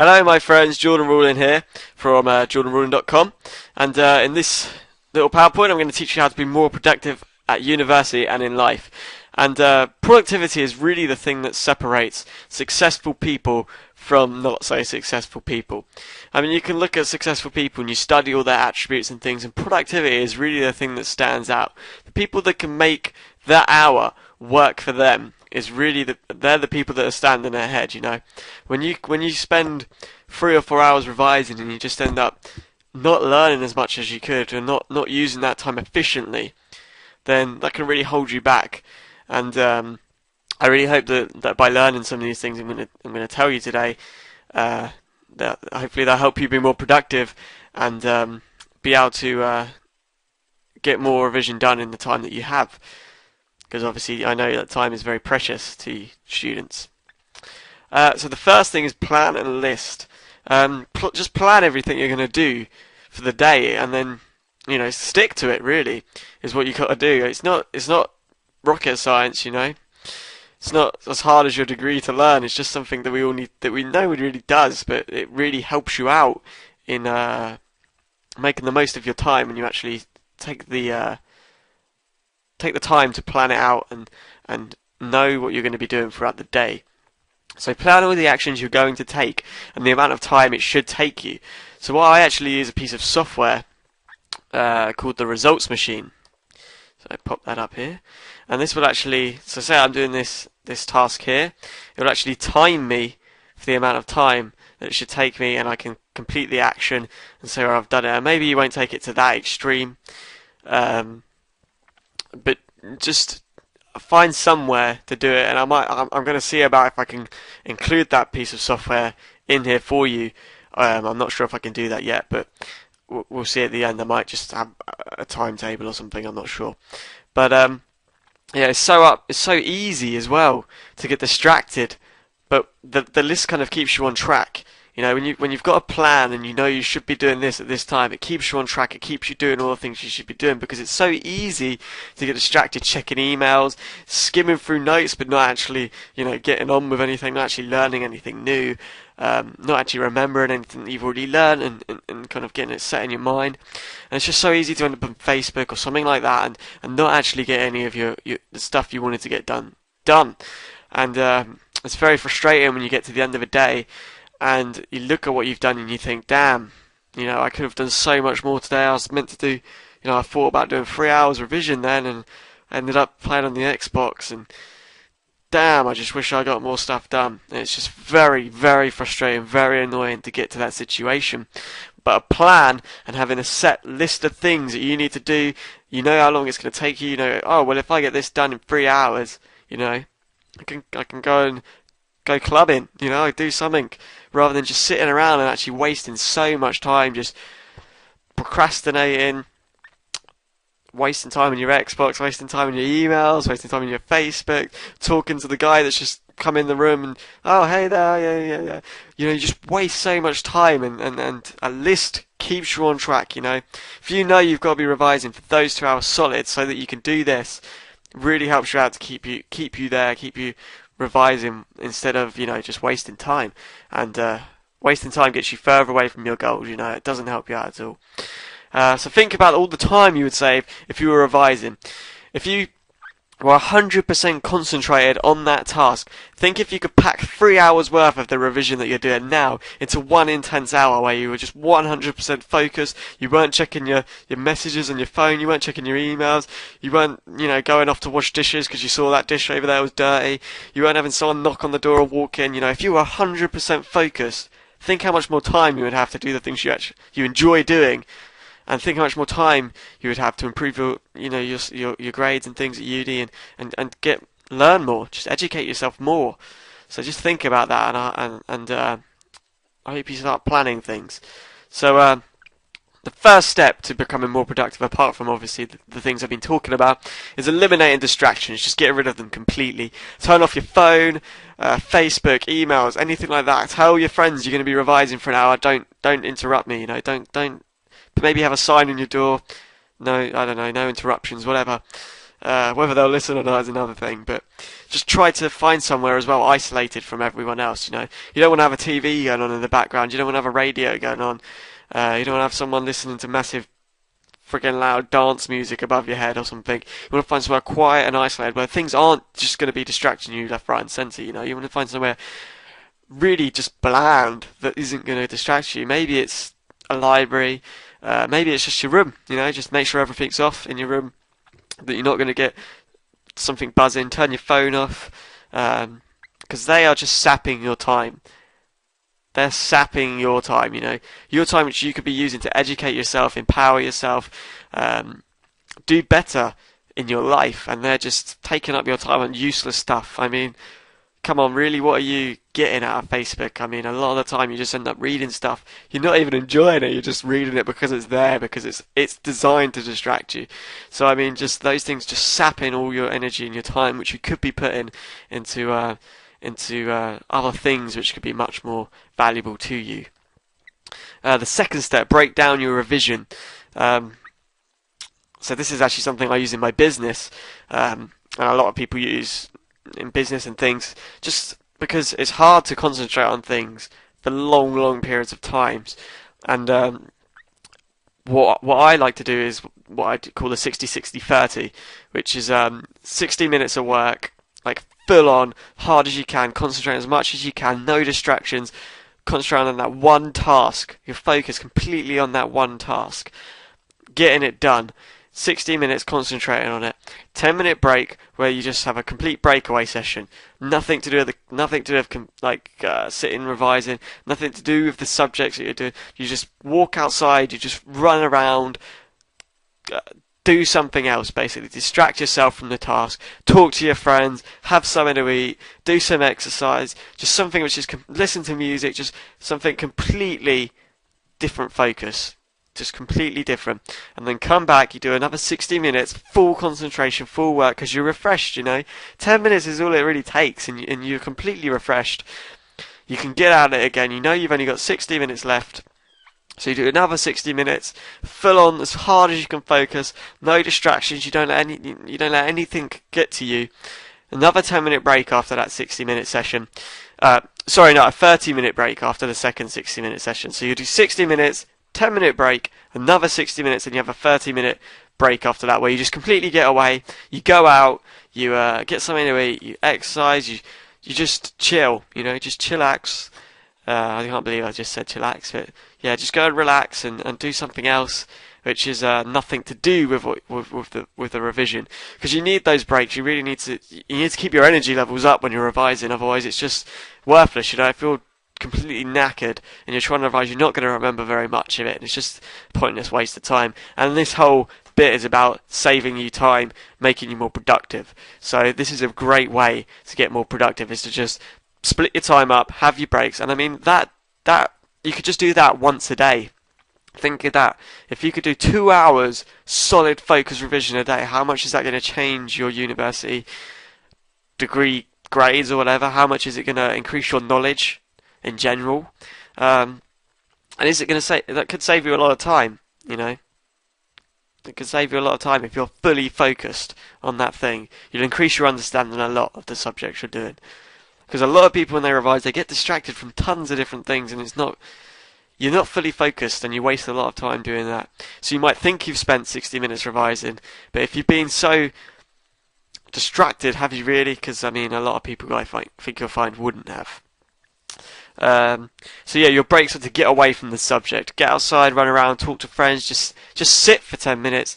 Hello my friends, Jordanrawlin here from Jordanrawlin.com, and in this little PowerPoint I'm going to teach you how to be more productive at university and in life. And productivity is really the thing that separates successful people from not so successful people. I mean, you can look at successful people and you study all their attributes and things, and productivity is really the thing that stands out. The people that can make that hour work for them is really they're the people that are standing ahead. When you spend 3 or 4 hours revising and you just end up not learning as much as you could and not using that time efficiently, then that can really hold you back. And I really hope that by learning some of these things I'm gonna tell you today, that hopefully they'll help you be more productive and be able to get more revision done in the time that you have. Because obviously I know that time is very precious to students. So the first thing is plan and list. Just plan everything you're going to do for the day, and then stick to it. Really, is what you got to do. It's not rocket science. It's not as hard as your degree to learn. It's just something that we all need, that we know it really does, but it really helps you out in making the most of your time when you actually take the time to plan it out and know what you're going to be doing throughout the day. So plan all the actions you're going to take and the amount of time it should take you. So what I actually use a piece of software called the results machine. So I pop that up here, and this will actually, so say I'm doing this task here, it will actually time me for the amount of time that it should take me, and I can complete the action and say where I've done it. And maybe you won't take it to that extreme, but just find somewhere to do it, and I'm going to see about if I can include that piece of software in here for you. I'm not sure if I can do that yet, but we'll see at the end. I might just have a timetable or something. I'm not sure, but yeah, it's so easy as well to get distracted, but the list kind of keeps you on track. When you've got a plan and you should be doing this at this time, it keeps you on track. It keeps you doing all the things you should be doing, because it's so easy to get distracted, checking emails, skimming through notes, but not actually, getting on with anything, not actually learning anything new, not actually remembering anything that you've already learned and kind of getting it set in your mind. And it's just so easy to end up on Facebook or something like that and not actually get any of the stuff you wanted to get done. And it's very frustrating when you get to the end of a day and you look at what you've done and you think, damn, I could have done so much more today. I was meant to do, I thought about doing 3 hours revision then, and I ended up playing on the Xbox, and damn, I just wish I got more stuff done. And it's just very, very frustrating, very annoying to get to that situation. But a plan and having a set list of things that you need to do, how long it's going to take you. Oh well, if I get this done in 3 hours, I can go clubbing, do something, rather than just sitting around and actually wasting so much time just procrastinating, wasting time on your Xbox, wasting time on your emails, wasting time on your Facebook, talking to the guy that's just come in the room and, oh, hey there, yeah. You just waste so much time, and a list keeps you on track. If you've got to be revising for those 2 hours solid so that you can do this, it really helps you out to keep you there, keep you revising instead of just wasting time. And wasting time gets you further away from your goals. It doesn't help you out at all. So think about all the time you would save if you were revising. If you were 100% concentrated on that task, think if you could pack 3 hours worth of the revision that you're doing now into one intense hour where you were just 100% focused. You weren't checking your messages on your phone, you weren't checking your emails, you weren't going off to wash dishes because you saw that dish over there was dirty, you weren't having someone knock on the door or walk in. If you were 100% focused, think how much more time you would have to do the things you enjoy doing. And think how much more time you would have to improve your grades and things at uni and learn more, just educate yourself more. So just think about that, and I hope you start planning things. So the first step to becoming more productive, apart from obviously the things I've been talking about, is eliminating distractions. Just get rid of them completely. Turn off your phone, Facebook, emails, anything like that. Tell your friends you're going to be revising for an hour. Don't interrupt me. Don't. Maybe have a sign on your door. No, I don't know. No interruptions. Whatever. Whether they'll listen or not is another thing, but just try to find somewhere as well, isolated from everyone else. You don't want to have a TV going on in the background. You don't want to have a radio going on. You don't want to have someone listening to massive, friggin' loud dance music above your head or something. You want to find somewhere quiet and isolated where things aren't just going to be distracting you left, right, and centre. You want to find somewhere really just bland that isn't going to distract you. Maybe it's a library. Maybe it's just your room. Just make sure everything's off in your room, that you're not going to get something buzzing. Turn your phone off, because they are just sapping your time. They're sapping your time, your time which you could be using to educate yourself, empower yourself, do better in your life, and they're just taking up your time on useless stuff. I mean, come on, really, what are you getting out of Facebook? I mean, a lot of the time you just end up reading stuff. You're not even enjoying it, you're just reading it because it's there, because it's designed to distract you. So, I mean, just those things just sapping all your energy and your time, which you could be putting into other things which could be much more valuable to you. The second step, break down your revision. So this is actually something I use in my business, and a lot of people use in business and things, just because it's hard to concentrate on things for long periods of times. And what I like to do is what I call the 60-60-30, which is 60 minutes of work, like full on, hard as you can, concentrate as much as you can, no distractions, concentrate on that one task, your focus completely on that one task, getting it done. 60 minutes concentrating on it. 10-minute break where you just have a complete breakaway session. Nothing to do with sitting revising. Nothing to do with the subjects that you're doing. You just walk outside. You just run around. Do something else, basically. Distract yourself from the task. Talk to your friends. Have something to eat. Do some exercise. Just something which is listen to music. Just something completely different focus. Just completely different. And then come back, you do another 60 minutes, full concentration, full work, because you're refreshed, 10 minutes is all it really takes, and you're completely refreshed. You can get at it again. You've only got 60 minutes left. So you do another 60 minutes, full on, as hard as you can focus, no distractions, you don't let anything get to you. Another 10-minute break after that 60-minute session. A 30-minute break after the second 60-minute session. So you do 60 minutes, 10-minute break, another 60 minutes, and you have a 30-minute break after that, where you just completely get away. You go out, you get something to eat, you exercise, you just chill, just chillax. I can't believe I just said chillax, but yeah, just go and relax and do something else, which is nothing to do with the revision, because you need those breaks. You really need to keep your energy levels up when you're revising, otherwise it's just worthless. I feel completely knackered, and you're trying to revise, you're not going to remember very much of it, and it's just a pointless waste of time. And this whole bit is about saving you time, making you more productive. So this is a great way to get more productive, is to just split your time up, have your breaks. And I mean that you could just do that once a day. Think of that. If you could do 2 hours solid focus revision a day, how much is that going to change your university degree grades or whatever? How much is it going to increase your knowledge in general? And is it going to that could save you a lot of time, It could save you a lot of time if you're fully focused on that thing. You'll increase your understanding a lot of the subjects you're doing. Because a lot of people, when they revise, they get distracted from tons of different things, and you're not fully focused, and you waste a lot of time doing that. So you might think you've spent 60 minutes revising, but if you've been so distracted, have you really? Because, I mean, a lot of people I think you'll find wouldn't have. So yeah, your breaks are to get away from the subject. Get outside, run around, talk to friends, just sit for 10 minutes.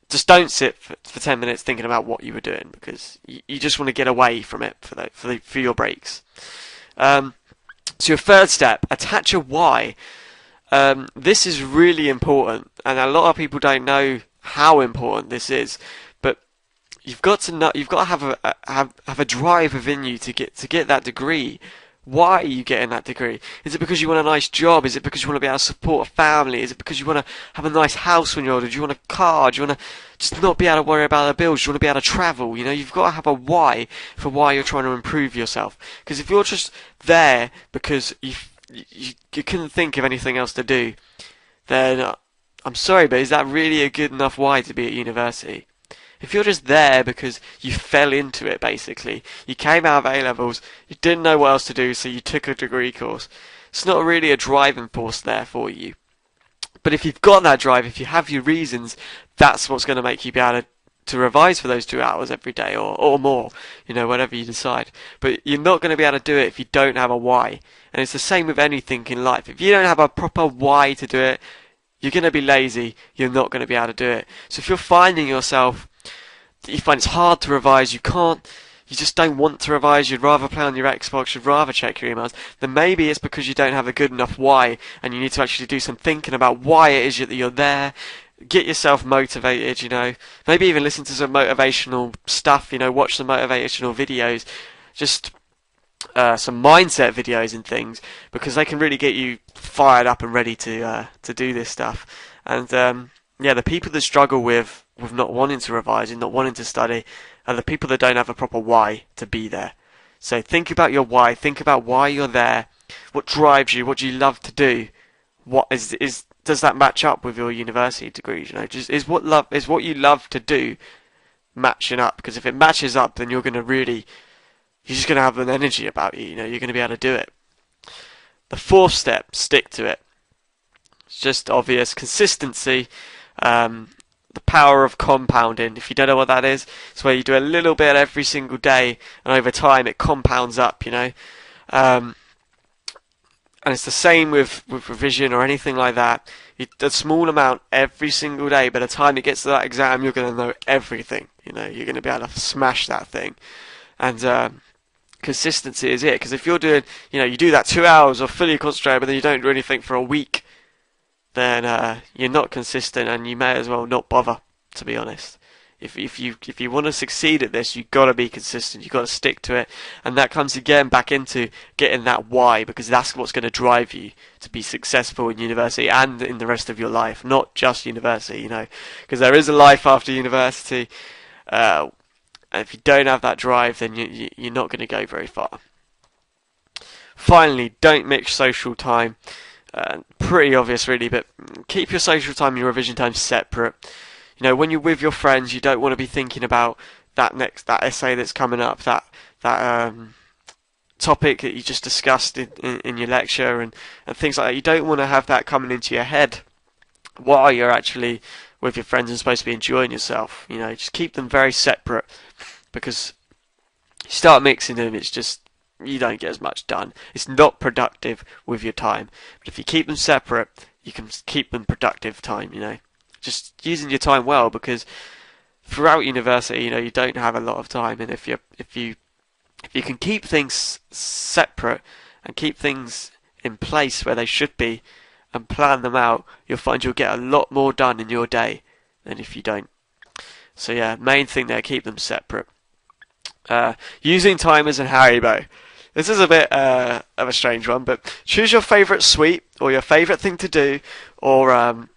Just don't sit for 10 minutes thinking about what you were doing, because you just want to get away from it for your breaks. So your third step, attach a why. This is really important, and a lot of people don't know how important this is. But you've got to have a drive within you to get that degree. Why are you getting that degree? Is it because you want a nice job? Is it because you want to be able to support a family? Is it because you want to have a nice house when you're older? Do you want a car? Do you want to just not be able to worry about the bills? Do you want to be able to travel? You've got to have a why for why you're trying to improve yourself. Because if you're just there because you couldn't think of anything else to do, then I'm sorry, but is that really a good enough why to be at university? If you're just there because you fell into it, basically, you came out of A-levels, you didn't know what else to do, so you took a degree course, it's not really a driving force there for you. But if you've got that drive, if you have your reasons, that's what's going to make you be able to revise for those 2 hours every day or more, whatever you decide. But you're not going to be able to do it if you don't have a why. And it's the same with anything in life. If you don't have a proper why to do it, you're going to be lazy, you're not going to be able to do it. So if you're finding yourself that you find it's hard to revise, you just don't want to revise, you'd rather play on your Xbox, you'd rather check your emails, then maybe it's because you don't have a good enough why, and you need to actually do some thinking about why it is that you're there. Get yourself motivated, maybe even listen to some motivational stuff, watch some motivational videos, just some mindset videos and things, because they can really get you fired up and ready to do this stuff. And the people that struggle with not wanting to revise and not wanting to study are the people that don't have a proper why to be there. So think about your why. Think about why you're there. What drives you? What do you love to do? What does that match up with your university degrees? Is what you love to do matching up? Because if it matches up, then you're just going to have an energy about you. You're going to be able to do it. The fourth step: stick to it. It's just obvious. Consistency. The power of compounding. If you don't know what that is, it's where you do a little bit every single day, and over time it compounds up. And it's the same with revision or anything like that. A small amount every single day. By the time it gets to that exam, you're going to know everything. You're going to be able to smash that thing. And consistency is it. Because if you're doing, you do that 2 hours of fully concentrated, but then you don't do anything for a week, then you're not consistent, and you may as well not bother, to be honest. If you want to succeed at this, you've got to be consistent. You've got to stick to it, and that comes again back into getting that why, because that's what's going to drive you to be successful in university and in the rest of your life, not just university. Because there is a life after university. And if you don't have that drive, then you're not going to go very far. Finally, don't mix social time. Pretty obvious, really, but keep your social time and your revision time separate. When you're with your friends, you don't want to be thinking about that essay that's coming up, that topic that you just discussed in your lecture and things like that. You don't want to have that coming into your head while you're actually with your friends and supposed to be enjoying yourself. Just keep them very separate, because you start mixing them, it's just, you don't get as much done. It's not productive with your time. But if you keep them separate, you can keep them productive time, Just using your time well, because throughout university, you don't have a lot of time, and if you can keep things separate and keep things in place where they should be and plan them out, you'll find you'll get a lot more done in your day than if you don't. So yeah, main thing there, keep them separate. Using timers and Haribo. This is a bit of a strange one, but choose your favourite sweet or your favourite thing to do, or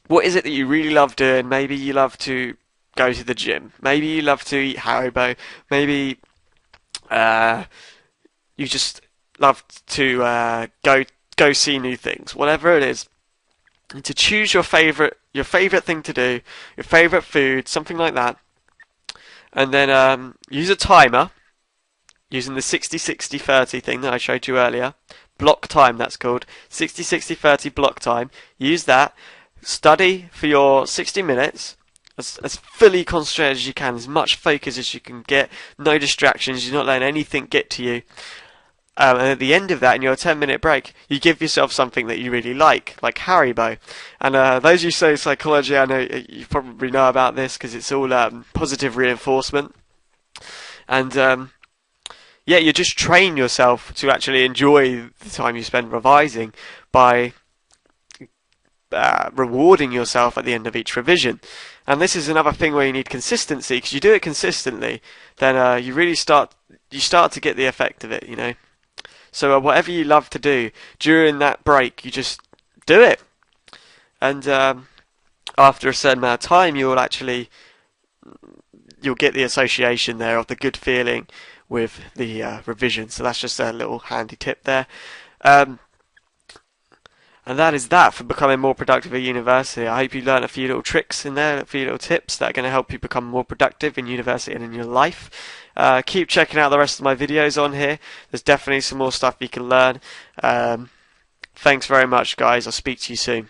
what is it that you really love doing? Maybe you love to go to the gym. Maybe you love to eat Haribo. Maybe you just love to go see new things. Whatever it is, and to choose your favourite thing to do, your favourite food, something like that, and then use a timer using the 60-60-30 thing that I showed you earlier. Block time, that's called 60-60-30 block time. Use that. Study for your 60 minutes, as fully concentrated as you can, as much focus as you can get, no distractions, you're not letting anything get to you. And at the end of that, in your 10-minute break, you give yourself something that you really like Haribo. And those of you study psychology, I know you probably know about this, because it's all positive reinforcement. And you just train yourself to actually enjoy the time you spend revising by rewarding yourself at the end of each revision. And this is another thing where you need consistency, because you do it consistently, then you really start to get the effect of it, So whatever you love to do during that break, you just do it. And after a certain amount of time, you'll get the association there of the good feeling with the revision. So that's just a little handy tip there. And that is that for becoming more productive at university. I hope you learned a few little tricks in there, a few little tips that are going to help you become more productive in university and in your life. Keep checking out the rest of my videos on here. There's definitely some more stuff you can learn. Thanks very much, guys. I'll speak to you soon.